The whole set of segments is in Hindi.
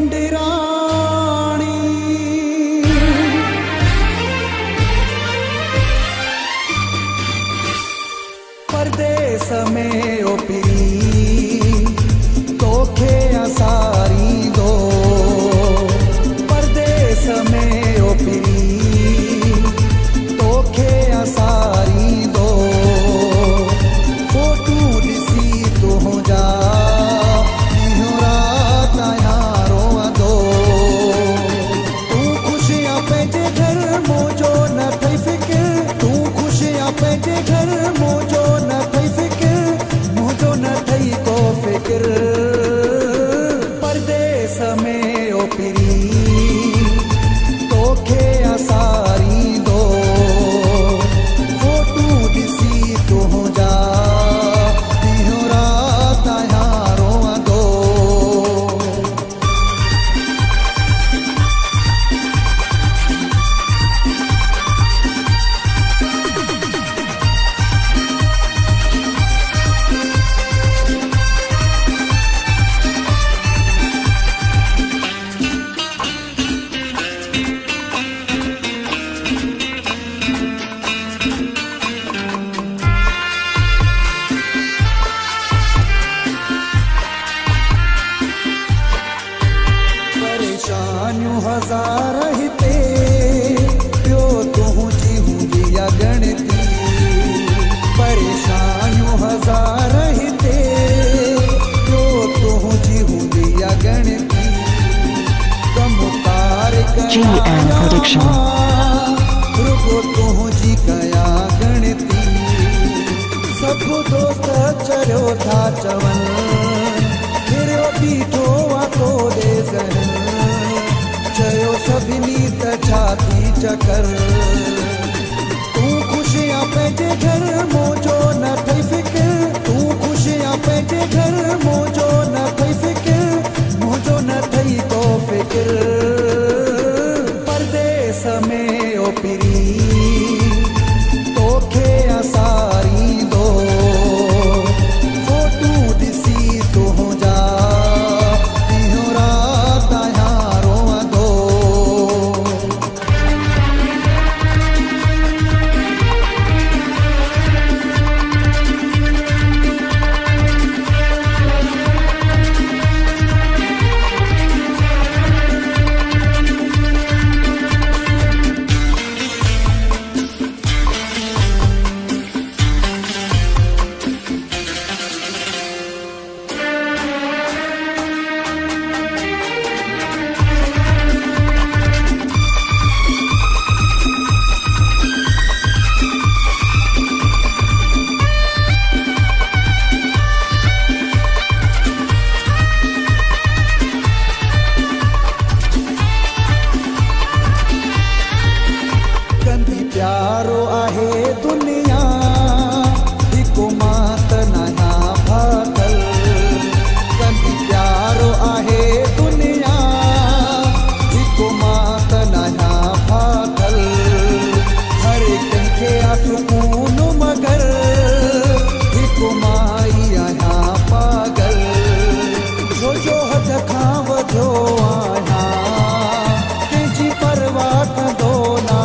मंडराणी परदेस में ओ पीरी तोखे असारी दो परदेस में ओ पीरी तोखे असारी दो फोटू ॾिसी तो जा परदेस में ओ पीरी तोखे असारी दो फोटू ॾिसी तो जा ॾींहों रात यारो दो परेशानियों हजार हिते पियो तुझी हूंदी गणती परेशानियों हजार हिते पियो तुझी हूंदी गणती कमुकार कया रुगो तुझी कया गणती सब दोस्त चलो था चवन फिर बीठो तो दे जहन चयो सभिनी त छाती चकर तू खुशियां पंहिंजे घर मुंहिंजो न थई फिक्र तू खुशियां पंहिंजे घर मुंहिंजो न थई फिक्र मुंहिंजो न थई को फिक्र परदेस में ओ पीरी तोखे असारी दो फोटू ॾिसी तो जा प्यारो आहे दुनिया हिकु मात नया भातल कंदी प्यारो आहे दुनिया हिकु मात नया भातल हर कंहिंखे सुकून मगर हिकु माई आया पागल जो हद खां वधो आया कंहिंजी परवाह कंदो न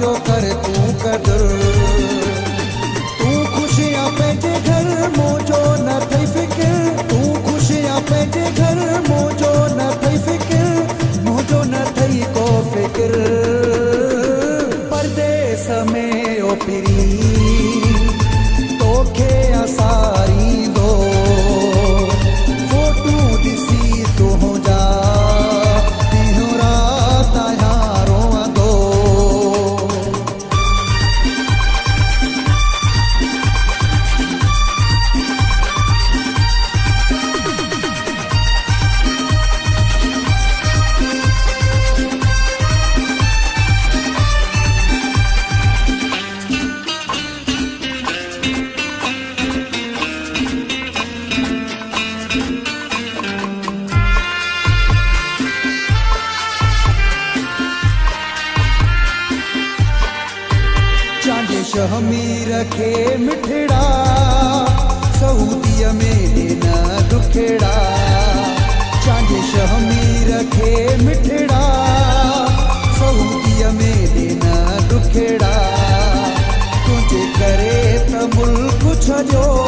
जो कर तू कदर तू खुशियां पंहिंजे घर मुंहिंजो न थई फिक्र तू खुशियां पंहिंजे घर मुंहिंजो न थई फिक्र मुंहिंजो न थई को फिक्र परदेस में ओ पीरी तोखे असारी दो फोटू ॾिसी तो जा ॾींहों रात यारो दो शहमीर खे मिठड़ा सऊदीअ में न दुखेड़ा जो